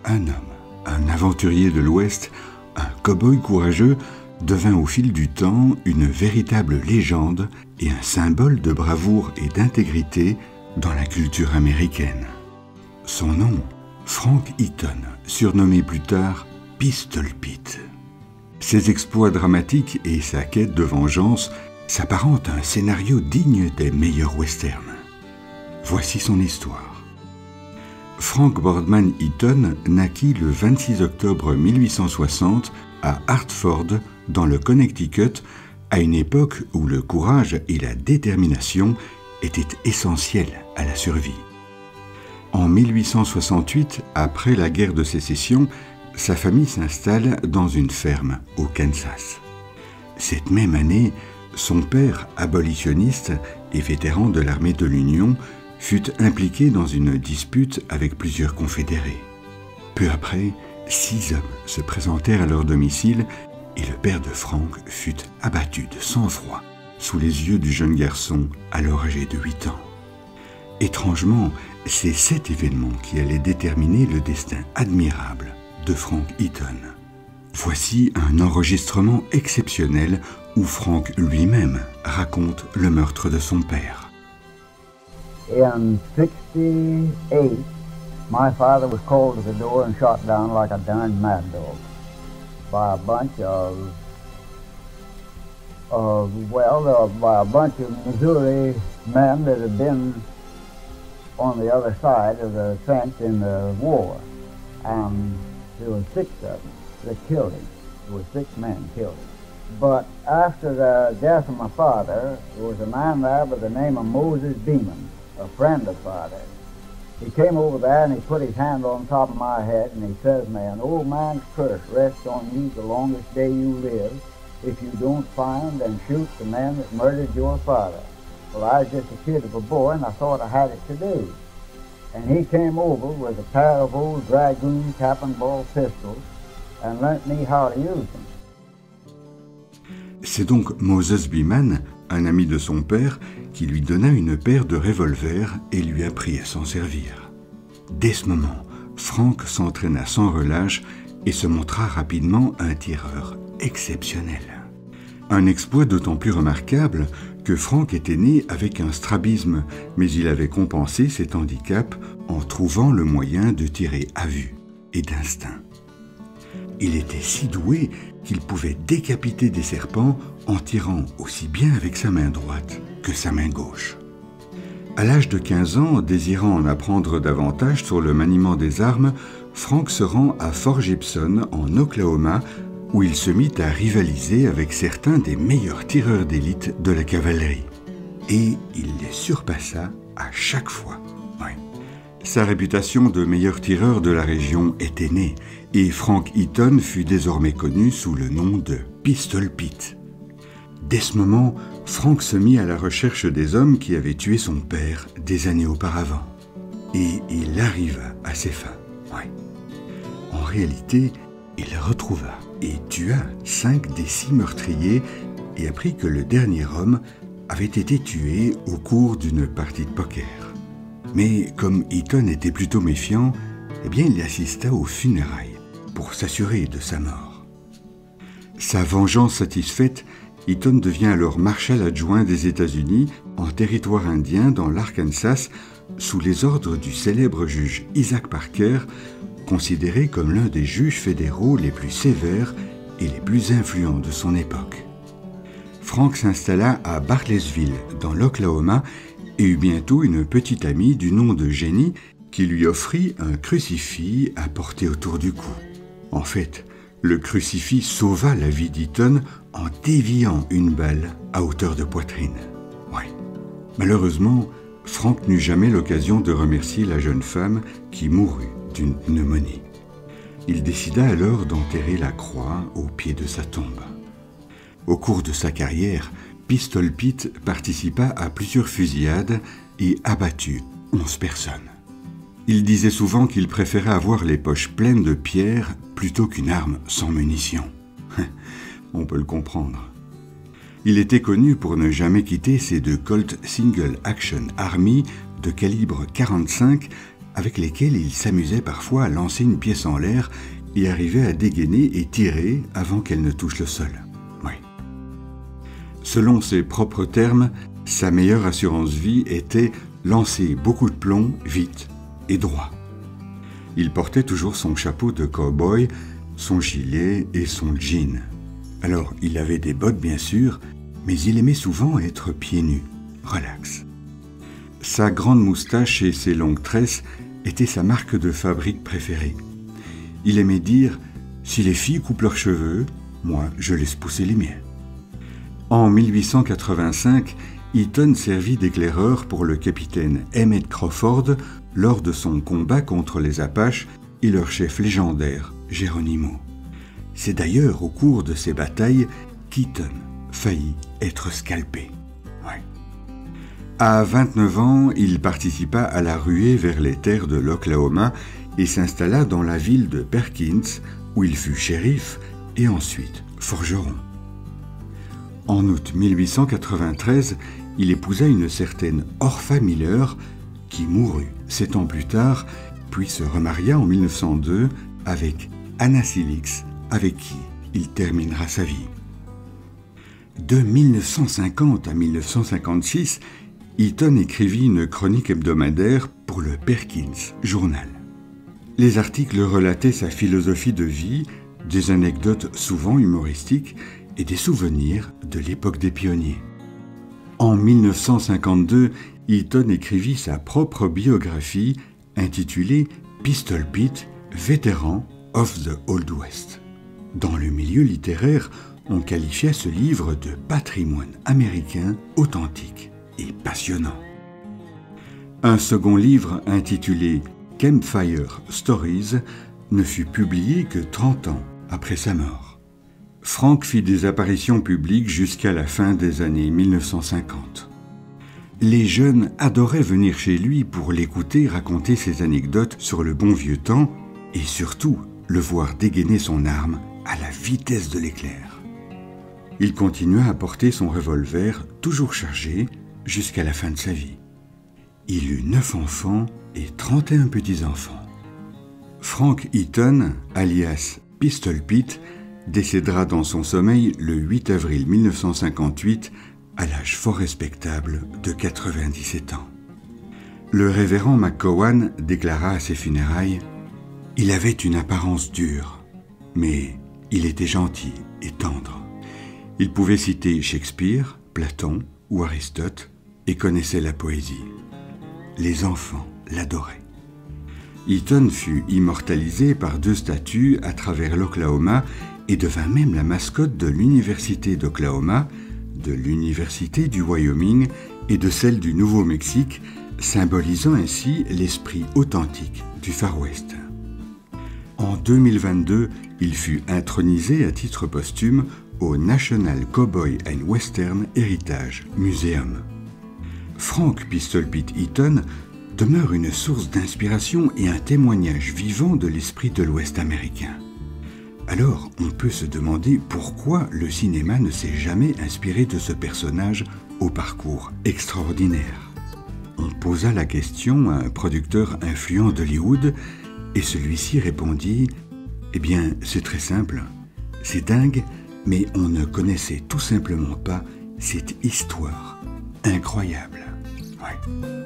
Un homme, un aventurier de l'Ouest, un cow-boy courageux, devint au fil du temps une véritable légende et un symbole de bravoure et d'intégrité dans la culture américaine. Son nom, Frank Eaton, surnommé plus tard Pistol Pete. Ses exploits dramatiques et sa quête de vengeance s'apparentent à un scénario digne des meilleurs westerns. Voici son histoire. Frank Boardman Eaton naquit le 26 octobre 1860 à Hartford, dans le Connecticut, à une époque où le courage et la détermination étaient essentiels à la survie. En 1868, après la guerre de sécession, sa famille s'installe dans une ferme au Kansas. Cette même année, son père, abolitionniste et vétéran de l'armée de l'Union, fut impliqué dans une dispute avec plusieurs confédérés. Peu après, 6 hommes se présentèrent à leur domicile et le père de Frank fut abattu de sang-froid sous les yeux du jeune garçon alors âgé de 8 ans. Étrangement, c'est cet événement qui allait déterminer le destin admirable de Frank Eaton. Voici un enregistrement exceptionnel où Frank lui-même raconte le meurtre de son père. In 68, my father was called to the door and shot down like a darn mad dog by a bunch of Missouri men that had been on the other side of the trench in the war. And there were 6 of them that killed him. There were 6 men killed him. But after the death of my father, there was a man there by the name of Moses Beeman, a friend of father. He came over there and he put his hand on top of my head and he says, "May an old man's curse rest on you the longest day you live if you don't find and shoot the man that murdered your father." Well, I was just a kid of a boy and I thought I had it to do. And he came over with a pair of old Dragoon cap and ball pistols and learnt me how to use them. C'est donc Moses Beeman, un ami de son père, qui lui donna une paire de revolvers et lui apprit à s'en servir. Dès ce moment, Frank s'entraîna sans relâche et se montra rapidement un tireur exceptionnel. Un exploit d'autant plus remarquable que Frank était né avec un strabisme, mais il avait compensé cet handicap en trouvant le moyen de tirer à vue et d'instinct. Il était si doué qu'il pouvait décapiter des serpents en tirant aussi bien avec sa main droite que sa main gauche. À l'âge de 15 ans, désirant en apprendre davantage sur le maniement des armes, Frank se rend à Fort Gibson, en Oklahoma, où il se mit à rivaliser avec certains des meilleurs tireurs d'élite de la cavalerie. Et il les surpassa à chaque fois. Oui. Sa réputation de meilleur tireur de la région était née, et Frank Eaton fut désormais connu sous le nom de Pistol Pete. Dès ce moment, Frank se mit à la recherche des hommes qui avaient tué son père des années auparavant. Et il arriva à ses fins. Oui. En réalité, il retrouva et tua 5 des 6 meurtriers et apprit que le dernier homme avait été tué au cours d'une partie de poker. Mais comme Eaton était plutôt méfiant, eh bien il assista aux funérailles pour s'assurer de sa mort. Sa vengeance satisfaite, Eaton devient alors marshal adjoint des États-Unis en territoire indien dans l'Arkansas sous les ordres du célèbre juge Isaac Parker, considéré comme l'un des juges fédéraux les plus sévères et les plus influents de son époque. Frank s'installa à Bartlesville, dans l'Oklahoma, et eut bientôt une petite amie du nom de Jenny qui lui offrit un crucifix à porter autour du cou. En fait, le crucifix sauva la vie d'Eaton en déviant une balle à hauteur de poitrine. Ouais. Malheureusement, Frank n'eut jamais l'occasion de remercier la jeune femme qui mourut d'une pneumonie. Il décida alors d'enterrer la croix au pied de sa tombe. Au cours de sa carrière, Pistol Pete participa à plusieurs fusillades et abattit 11 personnes. Il disait souvent qu'il préférait avoir les poches pleines de pierres plutôt qu'une arme sans munitions. On peut le comprendre. Il était connu pour ne jamais quitter ses 2 Colt Single Action Army de calibre 45 avec lesquels il s'amusait parfois à lancer une pièce en l'air et arrivait à dégainer et tirer avant qu'elle ne touche le sol. Oui. Selon ses propres termes, sa meilleure assurance-vie était lancer beaucoup de plomb vite et droit. Il portait toujours son chapeau de cow-boy, son gilet et son jean. Alors, il avait des bottes bien sûr, mais il aimait souvent être pieds nus, relax. Sa grande moustache et ses longues tresses étaient sa marque de fabrique préférée. Il aimait dire « Si les filles coupent leurs cheveux, moi je laisse pousser les miens ». En 1885, Eaton servit d'éclaireur pour le capitaine Emmett Crawford lors de son combat contre les Apaches et leur chef légendaire, Geronimo. C'est d'ailleurs au cours de ces batailles qu'Eaton faillit être scalpé. Ouais. À 29 ans, il participa à la ruée vers les terres de l'Oklahoma et s'installa dans la ville de Perkins, où il fut shérif et ensuite forgeron. En août 1893, il épousa une certaine Orpha Miller, qui mourut 7 ans plus tard, puis se remaria en 1902 avec Anna Silix, avec qui il terminera sa vie. De 1950 à 1956, Eaton écrivit une chronique hebdomadaire pour le Perkins Journal. Les articles relataient sa philosophie de vie, des anecdotes souvent humoristiques et des souvenirs de l'époque des pionniers. En 1952, Eaton écrivit sa propre biographie intitulée « Pistol Pete, vétéran of the Old West ». Dans le milieu littéraire, on qualifiait ce livre de patrimoine américain authentique et passionnant. Un second livre intitulé « Campfire Stories » ne fut publié que 30 ans après sa mort. Frank fit des apparitions publiques jusqu'à la fin des années 1950. Les jeunes adoraient venir chez lui pour l'écouter raconter ses anecdotes sur le bon vieux temps et surtout le voir dégainer son arme à la vitesse de l'éclair. Il continua à porter son revolver toujours chargé jusqu'à la fin de sa vie. Il eut 9 enfants et 31 petits-enfants. Frank Eaton, alias Pistol Pete, décédera dans son sommeil le 8 avril 1958 à l'âge fort respectable de 97 ans. Le révérend McCowan déclara à ses funérailles « Il avait une apparence dure, mais il était gentil et tendre. Il pouvait citer Shakespeare, Platon ou Aristote et connaissait la poésie. Les enfants l'adoraient. » Eaton fut immortalisé par 2 statues à travers l'Oklahoma et devint même la mascotte de l'Université d'Oklahoma, de l'Université du Wyoming et de celle du Nouveau-Mexique, symbolisant ainsi l'esprit authentique du Far West. En 2022, il fut intronisé à titre posthume au National Cowboy and Western Heritage Museum. Frank Pistol Pete Eaton demeure une source d'inspiration et un témoignage vivant de l'esprit de l'Ouest américain. Alors, on peut se demander pourquoi le cinéma ne s'est jamais inspiré de ce personnage au parcours extraordinaire. On posa la question à un producteur influent d'Hollywood et celui-ci répondit « Eh bien, c'est très simple, c'est dingue, mais on ne connaissait tout simplement pas cette histoire incroyable. » Ouais.